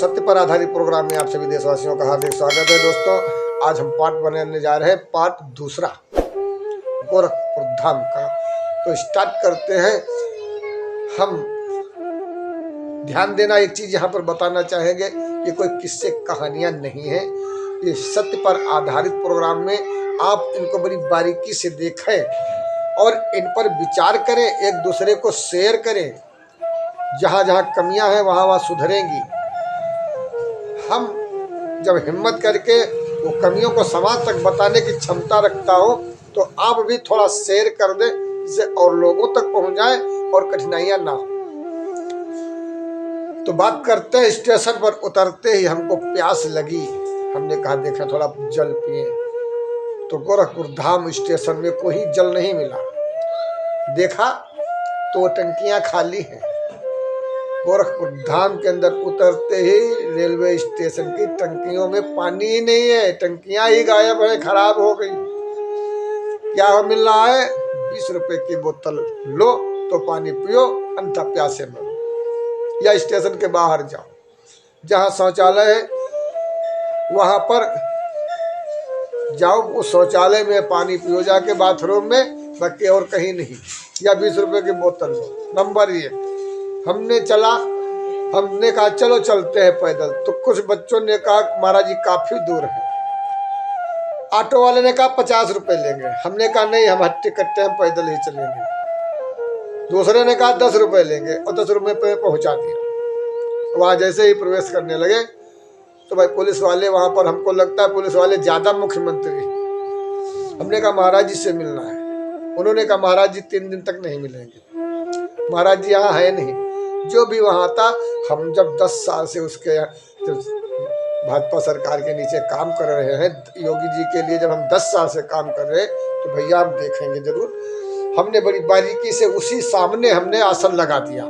सत्य पर आधारित प्रोग्राम में आप सभी देशवासियों का हार्दिक स्वागत है। दोस्तों, आज हम पार्ट बनाने जा रहे हैं, पार्ट दूसरा गोरखपुर धाम का। तो स्टार्ट करते हैं। हम ध्यान देना, एक चीज यहाँ पर बताना चाहेंगे, ये कोई किस्से कहानियां नहीं है, ये सत्य पर आधारित प्रोग्राम में आप इनको बड़ी बारीकी से देखें और इन पर विचार करें, एक दूसरे को शेयर करें। जहाँ जहाँ कमियां हैं वहाँ वहाँ सुधरेंगी। हम जब हिम्मत करके वो कमियों को समाज तक बताने की क्षमता रखता हो तो आप भी थोड़ा शेयर कर दें, जिससे और लोगों तक पहुंच जाए और कठिनाइयां ना हो। तो बात करते हैं, स्टेशन पर उतरते ही हमको प्यास लगी। हमने कहा देखा थोड़ा जल पिए, तो गोरखपुर धाम स्टेशन में कोई जल नहीं मिला। देखा तो टंकियां खाली हैं। गोरखपुर धाम के अंदर उतरते ही रेलवे स्टेशन की टंकियों में पानी ही नहीं है, टंकियां ही गायब है, खराब हो गई। क्या मिल रहा है? 20 रुपए की बोतल लो तो पानी पियो, अन्यथा प्यासे मरो। या स्टेशन के बाहर जाओ, जहां शौचालय है वहां पर जाओ, उस शौचालय में पानी पियो जाके बाथरूम में, बाकी और कहीं नहीं। या 20 रुपए की बोतल लो। नंबर 1, हमने कहा चलो चलते हैं पैदल। तो कुछ बच्चों ने कहा महाराज जी काफी दूर है। ऑटो वाले ने कहा 50 रुपए लेंगे। हमने कहा नहीं, हम हट्टे कट्टे हम पैदल ही चलेंगे। दूसरे ने कहा 10 रुपए लेंगे और 10 रुपए पे पहुंचा दिया। वहां जैसे ही प्रवेश करने लगे तो भाई पुलिस वाले, वहां पर हमको लगता है पुलिस वाले ज्यादा मुख्यमंत्री। हमने कहा महाराज जी से मिलना है। उन्होंने कहा महाराज जी 3 दिन तक नहीं मिलेंगे, महाराज जी यहाँ है नहीं। जो भी वहाँ था, हम जब 10 साल से उसके भाजपा सरकार के नीचे काम कर रहे हैं, योगी जी के लिए जब हम 10 साल से काम कर रहे हैं, तो भैया हम देखेंगे जरूर। हमने बड़ी बारीकी से उसी सामने हमने आसन लगा दिया।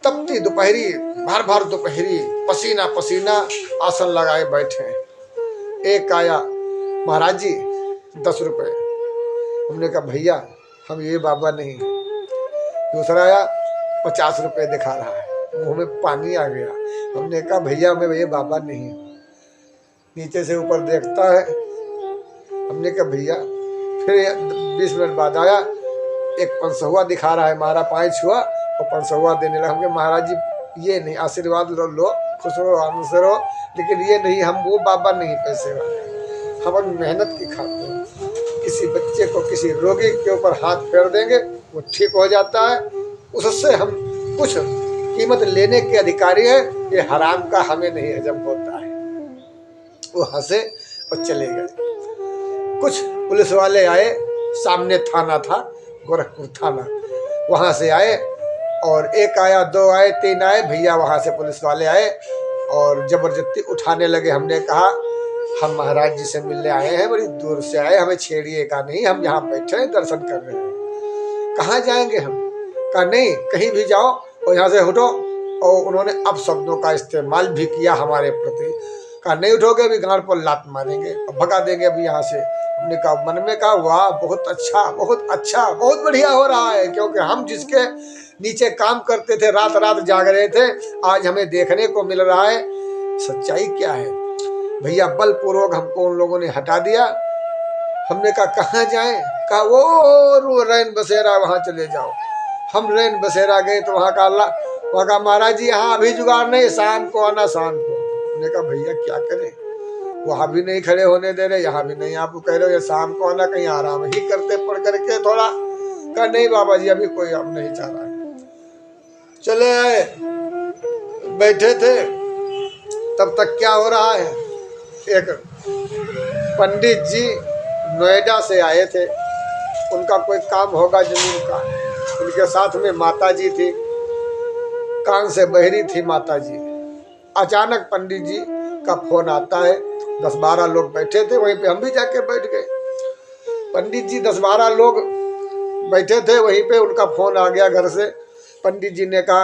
तपती दोपहरी, भर भर दोपहरी, पसीना पसीना आसन लगाए बैठे। एक आया महाराज जी 10 रुपए। हमने कहा भैया हम ये बाबा नहीं है। दूसरा आया 50 रुपए दिखा रहा है, मुंह में पानी आ गया। हमने कहा भैया मैं ये बाबा नहीं हूँ। नीचे से ऊपर देखता है। हमने कहा भैया, फिर 20 मिनट बाद आया, एक 500 दिखा रहा है, मारा 5 छुआ और 500 देने लगा। हमने महाराज जी ये नहीं, आशीर्वाद लो, खुश रहो, आनंद से रहो, लेकिन ये नहीं, हम वो बाबा नहीं पैसे वाले। हम मेहनत की खाते हैं। किसी बच्चे को, किसी रोगी के ऊपर हाथ फेर देंगे, वो ठीक हो जाता है, उससे हम कुछ कीमत लेने के अधिकारी हैं। ये हराम का हमें नहीं हजम होता है। वो हंसे और चले गए। कुछ पुलिस वाले आए, सामने थाना था, गोरखपुर थाना, वहां से आए, और एक आया, 2 आए, 3 आए, भैया वहां से पुलिस वाले आए और जबरदस्ती उठाने लगे। हमने कहा हम महाराज जी से मिलने आए हैं, बड़ी दूर से आए, हमें छेड़िएगा नहीं, हम यहाँ बैठे हैं, दर्शन कर रहे हैं। कहाँ जाएंगे हम? कहा नहीं, कहीं भी जाओ और यहाँ से उठो। और उन्होंने अपशब्दों का इस्तेमाल भी किया हमारे प्रति। कहा नहीं उठोगे अभी गांड पर लात मारेंगे और भगा देंगे अभी यहाँ से। हमने कहा, मन में कहा वाह बहुत अच्छा, बहुत अच्छा, बहुत बढ़िया हो रहा है, क्योंकि हम जिसके नीचे काम करते थे, रात रात जाग रहे थे, आज हमें देखने को मिल रहा है सच्चाई क्या है। भैया बलपूर्वक हमको उन लोगों ने हटा दिया। हमने कहा कहाँ जाएं? कहा वो रैन बसेरा, वहां चले जाओ। हम रैन बसेरा गए तो वहां का महाराज जी यहाँ अभी जुगाड़ नहीं, शाम को आना, शाम को। हमने कहा भैया क्या करें, वहां भी नहीं खड़े होने दे रहे, यहाँ भी नहीं, आप कह रहे हो ये शाम को आना, कहीं आराम ही करते पड़ करके थोड़ा। कहा नहीं बाबा जी अभी कोई अब नहीं चाह रहा है। चले आए, बैठे थे, तब तक क्या हो रहा है, एक पंडित जी नोएडा से आए थे, उनका कोई काम होगा जमीन का। उनके साथ में माता जी थी, कान से बहरी थी माता जी। अचानक पंडित जी का फोन आता है। 10-12 लोग बैठे थे, वहीं पे हम भी जाके बैठ गए। पंडित जी 10-12 लोग बैठे थे, वहीं पे उनका फोन आ गया घर से। पंडित जी ने कहा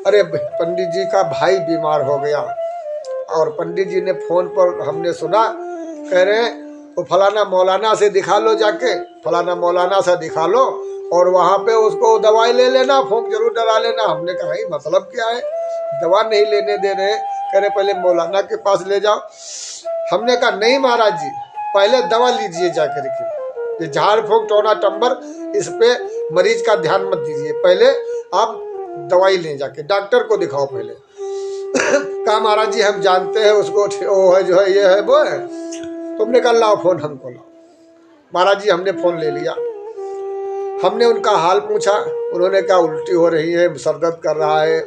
अरे पंडित जी का भाई बीमार हो गया। और पंडित जी ने फोन पर हमने सुना, कह रहे हैं वो फलाना मौलाना से दिखा लो, जाके फलाना मौलाना से दिखा लो और वहाँ पे उसको दवाई ले लेना, फूंक जरूर डरा लेना। हमने कहा मतलब क्या है? दवा नहीं लेने दे रहे, कह रहे पहले मौलाना के पास ले जाओ। हमने कहा नहीं महाराज जी, पहले दवा लीजिए जा करके, ये झाड़ फूंक टोना टंबर इस पे मरीज का ध्यान मत दीजिए, पहले आप दवाई ले जाके डॉक्टर को दिखाओ पहले। कहा महाराज जी हम जानते हैं उसको, वो है जो है ये है वो है। तुमने कहा लाओ फोन हमको लाओ। महाराज जी हमने फोन ले लिया, हमने उनका हाल पूछा, उन्होंने कहा उल्टी हो रही है, सर दर्द कर रहा है,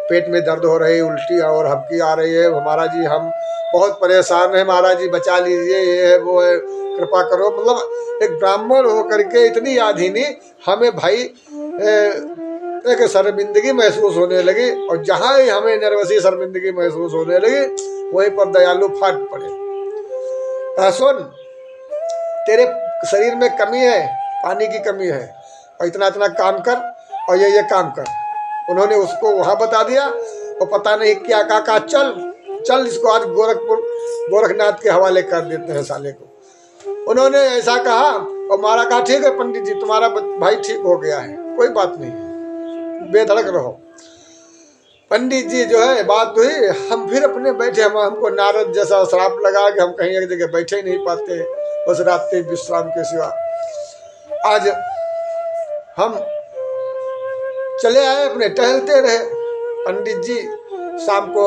पेट में दर्द हो रही है, उल्टी और हबकी आ रही है, महाराज जी हम बहुत परेशान हैं, महाराज जी बचा लीजिए, ये है वो है, कृपा करो। मतलब एक ब्राह्मण हो करके इतनी यादहीनी हमें भाई एक शर्मिंदगी महसूस होने लगी, और जहाँ ही हमें नर्वसी शर्मिंदगी महसूस होने लगी वहीं पर दयालु फाट पड़े। कहा सुन, तेरे शरीर में कमी है, पानी की कमी है, और इतना इतना काम कर और ये काम कर। उन्होंने उसको वहाँ बता दिया, और पता नहीं क्या कहा चल चल इसको आज गोरखनाथ के हवाले कर देते हैं साले को। उन्होंने ऐसा कहा, और मारा कहा ठीक है पंडित जी तुम्हारा भाई ठीक हो गया है, कोई बात नहीं, बेधड़क रहो। पंडित जी जो है बात हुई, हम फिर अपने बैठे, हमको नारद जैसा श्राप लगा कि हम कहीं एक जगह बैठे ही नहीं पाते, बस रात्रि विश्राम के सिवा। आज हम चले आए, अपने टहलते रहे। पंडित जी शाम को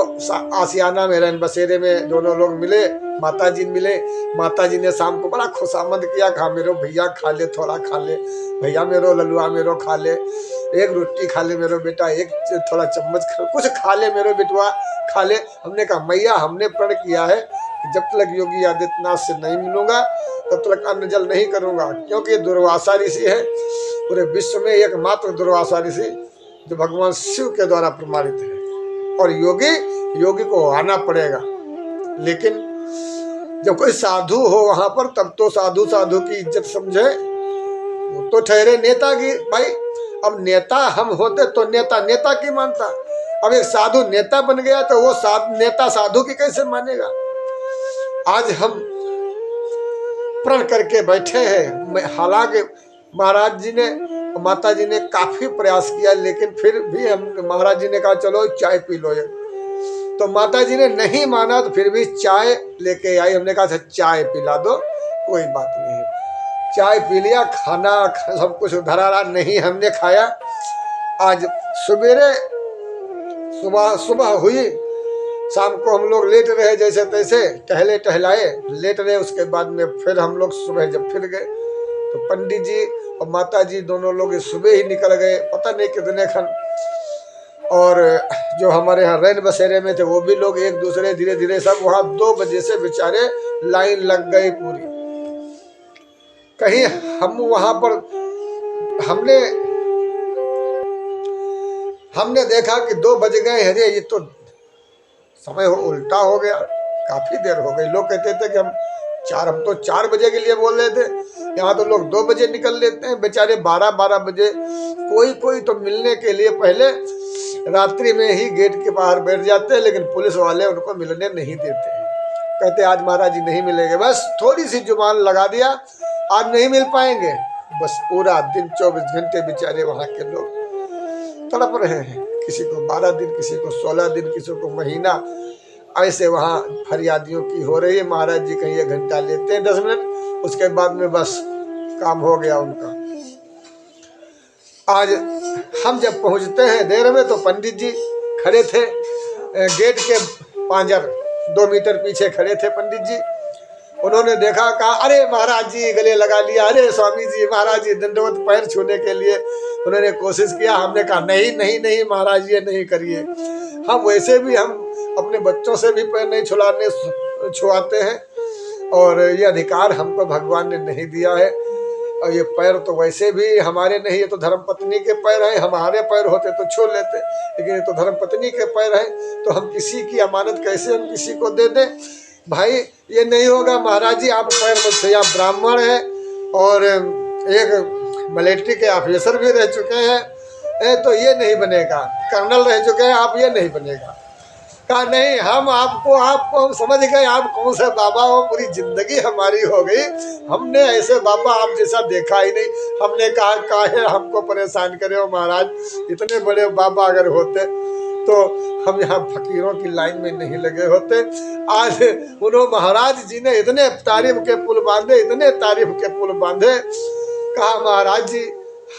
आसियाना में रैन बसेरे में दोनों लोग मिले, माता जी मिले। माता जी ने शाम को बड़ा खुशामद किया, खा मेरो भैया खा ले, थोड़ा खा ले भैया मेरो, ललुआ मेरो खा ले, एक रोटी खा ले मेरो बेटा, एक थोड़ा चम्मच कुछ खा ले मेरो बेटुआ खा ले। हमने कहा मैया हमने प्रण किया है कि जब तक योगी आदित्यनाथ से नहीं मिलूंगा तब तक अन्न जल नहीं करूंगा, क्योंकि दुर्वासा ऋषि है, पूरे विश्व में एकमात्र दुर्वासा ऋषि जो भगवान शिव के द्वारा प्रमाणित है, और योगी को आना पड़ेगा। लेकिन जब कोई साधु हो वहां पर तब तो साधु की इज्जत समझे, वो तो ठहरे नेता की। भाई अब नेता हम होते तो नेता की मानता, अब एक साधु नेता बन गया तो वो नेता साधु की कैसे मानेगा। आज हम प्रण करके बैठे हैं, हालांकि महाराज जी ने माता जी ने काफी प्रयास किया, लेकिन फिर भी हम महाराज जी ने कहा चलो चाय पी लो, तो माता जी ने नहीं माना, तो फिर भी चाय लेके आई। हमने कहा चाय पिला दो, कोई बात नहीं, चाय पी लिया, खाना सब कुछ धरारा नहीं हमने खाया। आज सवेरे सुबह हुई, शाम को हम लोग लेट रहे, जैसे तैसे टहलाए लेट रहे। उसके बाद में फिर हम लोग सुबह जब फिर गए तो पंडित जी और माता जी दोनों लोग सुबह ही निकल गए, पता नहीं कितने खन। और जो हमारे यहाँ रैन बसेरे में थे वो भी लोग एक दूसरे धीरे धीरे सब वहाँ 2 बजे से बेचारे लाइन लग गई पूरी। कहीं हम वहाँ पर हमने देखा कि 2 बज गए, अरे ये तो समय उल्टा हो गया, काफी देर हो गई। लोग कहते थे कि हम तो 4 बजे के लिए बोल रहे थे, यहाँ तो लोग 2 बजे निकल लेते हैं बेचारे, 12 बजे। कोई तो मिलने के लिए पहले रात्रि में ही गेट के बाहर बैठ जाते हैं, लेकिन पुलिस वाले उनको मिलने नहीं देते हैं, कहते आज महाराज जी नहीं मिलेंगे। बस थोड़ी सी जुबान लगा दिया, आज नहीं मिल पाएंगे, बस पूरा दिन 24 घंटे बेचारे वहाँ के लोग तड़प रहे हैं। किसी को 12 दिन, किसी को 16 दिन, किसी को महीना, ऐसे वहाँ फरियादियों की हो रही है। महाराज जी कहीं 1 घंटा लेते हैं 10 मिनट, उसके बाद में बस काम हो गया उनका। आज हम जब पहुँचते हैं देर में तो पंडित जी खड़े थे गेट के पांजर 2 मीटर पीछे खड़े थे पंडित जी। उन्होंने देखा, कहा अरे महाराज जी गले लगा लिया, अरे स्वामी जी महाराज जी दंडवत पैर छूने के लिए उन्होंने कोशिश किया। हमने कहा नहीं महाराज ये नहीं करिए, हम वैसे भी हम अपने बच्चों से भी पैर नहीं छुआते हैं, और ये अधिकार हमको भगवान ने नहीं दिया है, और ये पैर तो वैसे भी हमारे नहीं, ये तो धर्मपत्नी के पैर हैं, हमारे पैर होते तो छू लेते, लेकिन ये तो धर्मपत्नी के पैर हैं, तो हम किसी की अमानत कैसे हम किसी को दे दें। भाई ये नहीं होगा महाराज जी, आप पैर मत छुइए, आप ब्राह्मण हैं और एक मिलिट्री के ऑफिसर भी रह चुके हैं, तो ये नहीं बनेगा, कर्नल रह चुके हैं, आप ये नहीं बनेगा। कहा नहीं, हम आपको समझ गए, आप कौन से बाबा हो, पूरी जिंदगी हमारी हो गई, हमने ऐसे बाबा आप जैसा देखा ही नहीं। हमने कहा काहे हमको परेशान करे हो महाराज, इतने बड़े बाबा अगर होते तो हम यहाँ फकीरों की लाइन में नहीं लगे होते। आज उन्होंने महाराज जी ने इतने तारीफ के पुल बांधे, इतने तारीफ के पुल बांधे। कहा महाराज जी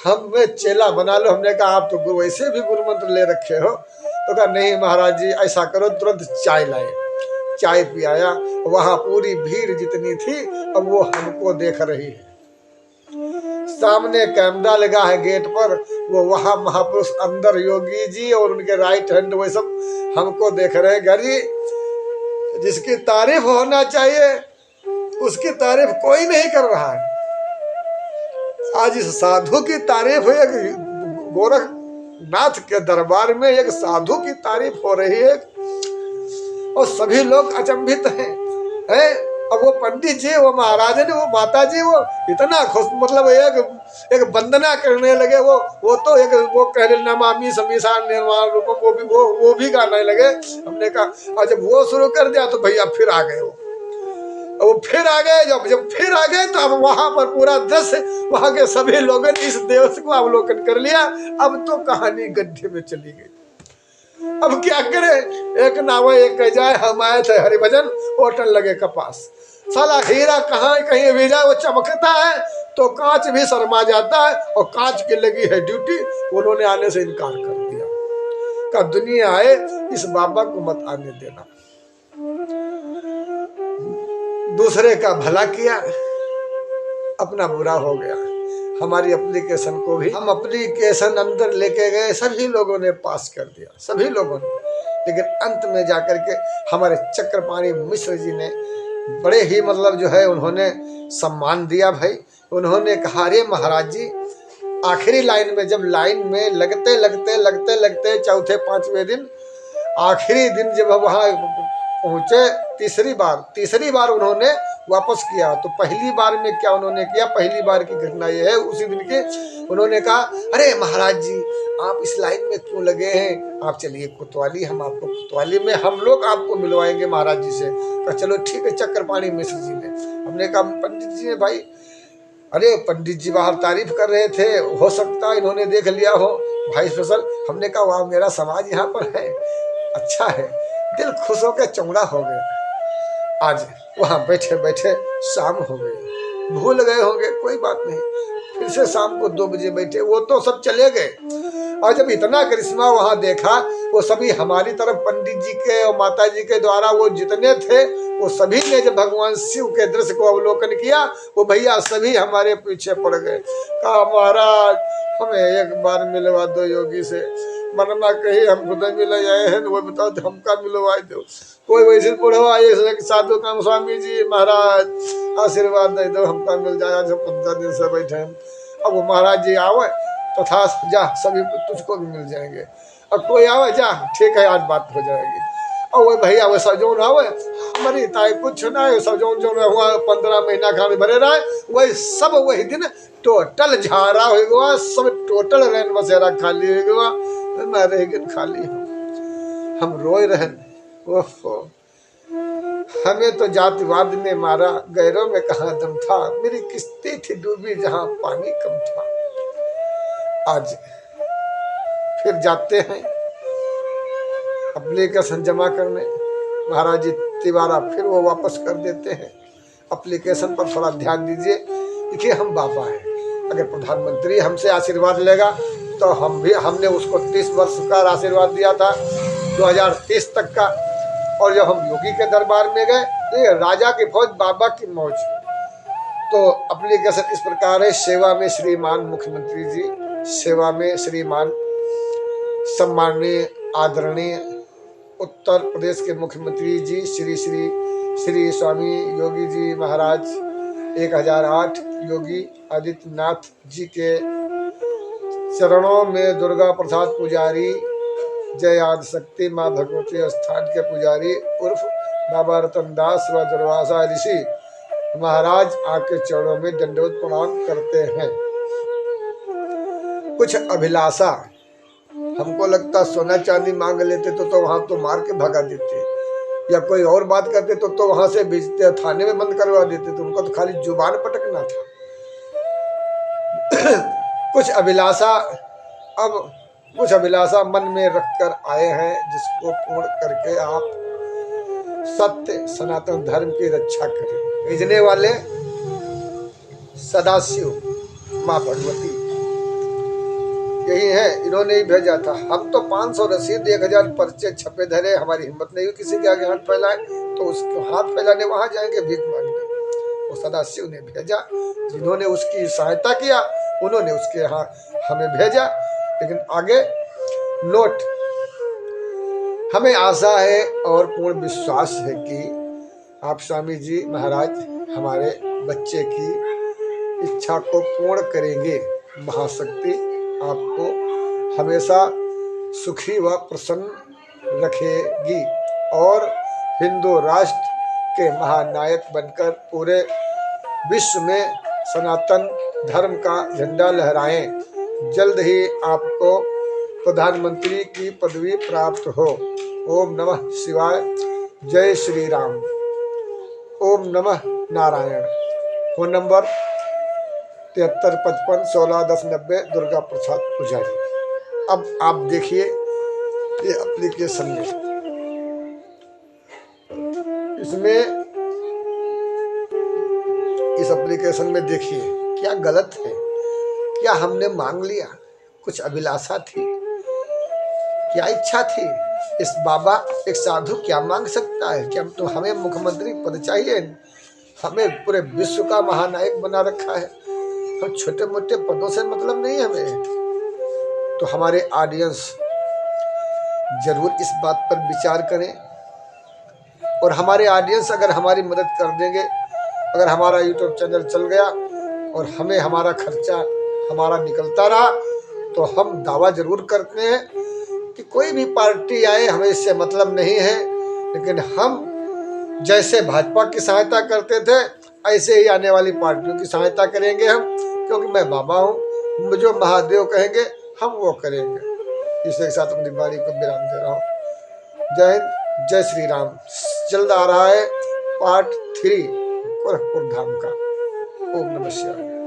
हमें चेला बना लो। हमने कहा आप तो वैसे भी गुरु मंत्र ले रखे हो। तो कहा नहीं महाराज जी ऐसा करो, तुरंत चाय लाए। चाय पियाया। वहां पूरी भीड़ जितनी थी अब वो हमको देख रही है। सामने कैमरा लगा है गेट पर, वो वहां महापुरुष अंदर योगी जी और उनके राइट हैंड वो सब हमको देख रहे हैं। गरी जिसकी तारीफ होना चाहिए उसकी तारीफ कोई नहीं कर रहा है। आज इस साधु की तारीफ है, गोरखनाथ के दरबार में एक साधु की तारीफ हो रही है और सभी लोग अचंभित हैं। अब वो पंडित जी, वो महाराज ने, वो माता जी, वो इतना खुश, मतलब एक वंदना करने लगे। वो तो एक वो कह रहे नमामि समीसा निर्माण रूपम, वो भी गाने लगे। हमने कहा और जब वो शुरू कर दिया तो भैया फिर आ गए। वो फिर आ गए। जब फिर आ गए तो अब वहां पर पूरा दृश्य, वहां के सभी लोगों ने इस देश को अवलोकन कर लिया। अब तो कहानी गड्ढे में चली गई। अब क्या करे, एक नावे एक कह जाए हम आए थे हरिभजन होटल लगे कपास। साला हीरा कहाँ कहीं भेजा, वो चमकता है तो कांच भी शर्मा जाता है और कांच की लगी है ड्यूटी। उन्होंने आने से इनकार कर दिया। कहा दुनिया आए इस बाबा को मत आने देना। दूसरे का भला किया, अपना बुरा हो गया। हमारी एप्लीकेशन को भी हम एप्लीकेशन अंदर लेके गए, सभी लोगों ने पास कर दिया, सभी लोगों ने। लेकिन अंत में जाकर के हमारे चक्रपाणी मिश्र जी ने बड़े ही मतलब जो है उन्होंने सम्मान दिया भाई। उन्होंने कहा अरे महाराज जी आखिरी लाइन में, जब लाइन में लगते लगते लगते लगते चौथे पांचवें दिन, आखिरी दिन जब वहाँ पहुंचे, तीसरी बार उन्होंने वापस किया। तो पहली बार में क्या उन्होंने किया, पहली बार की घटना यह है उसी दिन की। उन्होंने कहा अरे महाराज जी आप इस लाइन में क्यों लगे हैं, आप चलिए कोतवाली, हम आपको कोतवाली में हम लोग आपको मिलवाएंगे महाराज जी से। कहा चलो ठीक है। चक्रपाणी मिश्र जी ने, हमने कहा पंडित जी ने भाई, अरे पंडित जी बाहर तारीफ कर रहे थे, हो सकता है इन्होंने देख लिया हो भाई स्पेशल। हमने कहा वाह मेरा समाज यहाँ पर है, अच्छा है। दिल खुश होकर चौड़ा हो गया। आज वहां बैठे बैठे शाम हो गई, भूल गए होंगे, कोई बात नहीं। फिर से शाम को 2 बजे बैठे, वो तो सब चले गए। और जब इतना करिश्मा वहां देखा, वो सभी हमारी तरफ पंडित जी के और माता जी के द्वारा वो जितने थे वो सभी ने जब भगवान शिव के दृश्य को अवलोकन किया, वो भैया सभी हमारे पीछे पड़ गए। कहा महाराज हमें एक बार मिलवा दो योगी से, मरना कहीं हम खुद मिल आए हैं, वो बताओ हमका मिलवा दो। कोई वैसे बुढ़वा साधु काम, स्वामी जी महाराज आशीर्वाद दे दो हमका मिल जाए, जब 15 दिन से बैठे हैं। अब वो महाराज जी आवे तथा जा सभी तुझको भी मिल जाएंगे। अब कोई आवे जा ठीक है आज बात हो जाएगी। और वो भैया वो सजौन आवे हमारी ताई कुछ ना है, सजौन जो हुआ 15 महीना खाने भरे रहा वही सब वही दिन टोटल झारा हो गया, सब टोटल रैन बसेरा खाली हो गया, न रह गए खाली। हम रोए रहन, ओहो हमें तो जातिवाद ने मारा, गैरों में कहाँ दम था, मेरी किस्ती थी डूबी जहाँ पानी कम था। आज फिर जाते हैं एप्लीकेशन जमा करने, महाराज जी तिवारा फिर वो वापस कर देते हैं। एप्लीकेशन पर थोड़ा ध्यान दीजिए। देखिए हम बाबा हैं, अगर प्रधानमंत्री हमसे आशीर्वाद लेगा तो हमने उसको 30 वर्ष का आशीर्वाद दिया था 2030 तक का। और जब हम योगी के दरबार में गए तो राजा की फौज बाबा की मौज। तो एप्लीकेशन इस प्रकार है, सेवा में श्रीमान मुख्यमंत्री जी, सेवा में श्रीमान सम्माननीय आदरणीय उत्तर प्रदेश के मुख्यमंत्री जी श्री स्वामी योगी जी महाराज 1008 योगी आदित्यनाथ जी के चरणों में दुर्गा प्रसाद पुजारी जय आदि शक्ति माँ भगवती स्थान के पुजारी उर्फ बाबा रतन दास व दुर्वासा ऋषि महाराज आपके चरणों में दंडवत प्रणाम करते हैं। कुछ अभिलाषा, हमको लगता सोना चांदी मांग लेते तो वहां तो मार के भगा देते, या कोई और बात करते तो वहां से भेजते, थाने में बंद करवा देते। तो उनको तो खाली जुबान पटकना था। कुछ अभिलाषा अब कुछ अभिलाषा मन में रखकर आए हैं, जिसको पूर्ण करके आप सत्य सनातन धर्म की रक्षा करें। भेजने वाले सदाशिव माँ भगवती यही है, इन्होंने ही भेजा था। हम तो 500 रसीद 1000 पर्चे छपे धरे, हमारी हिम्मत नहीं हुई किसी के आगे हाथ फैलाए, तो उसको हाथ फैलाने वहां जाएंगे भीख मांगने। वो सदाशिव ने भेजा, जिन्होंने उसकी सहायता किया उन्होंने उसके यहाँ हमें भेजा। लेकिन आगे नोट, हमें आशा है और पूर्ण विश्वास है कि आप स्वामी जी महाराज हमारे बच्चे की इच्छा को पूर्ण करेंगे। महाशक्ति आपको हमेशा सुखी व प्रसन्न रखेगी और हिंदू राष्ट्र के महानायक बनकर पूरे विश्व में सनातन धर्म का झंडा लहराएं। जल्द ही आपको प्रधानमंत्री की पदवी प्राप्त हो। ओम नमः शिवाय। जय श्री राम। ओम नमः नारायण। फोन नंबर 7355 16 10 90, दुर्गा प्रसाद पुजारी। अब आप देखिए ये एप्लीकेशन में, इस एप्लीकेशन में देखिए क्या गलत है, क्या हमने मांग लिया, कुछ अभिलाषा थी, क्या इच्छा थी। इस बाबा एक साधु क्या मांग सकता है? क्या तो हमें मुख्यमंत्री पद चाहिए? हमें पूरे विश्व का महानायक बना रखा है, हम छोटे मोटे पदों से मतलब नहीं हमें। तो हमारे ऑडियंस जरूर इस बात पर विचार करें, और हमारे ऑडियंस अगर हमारी मदद कर देंगे, अगर हमारा यूट्यूब चैनल चल गया और हमें हमारा खर्चा हमारा निकलता रहा, तो हम दावा जरूर करते हैं कि कोई भी पार्टी आए हमें इससे मतलब नहीं है, लेकिन हम जैसे भाजपा की सहायता करते थे ऐसे ही आने वाली पार्टियों की सहायता करेंगे हम, क्योंकि मैं बाबा हूँ, जो महादेव कहेंगे हम वो करेंगे। इसी के साथ अपनी बारी को विराम दे रहा हूँ। जय हिंद, जय श्री राम। जल्द आ रहा है पार्ट 3 गोरखपुर धाम का। ओम नमः शिवाय।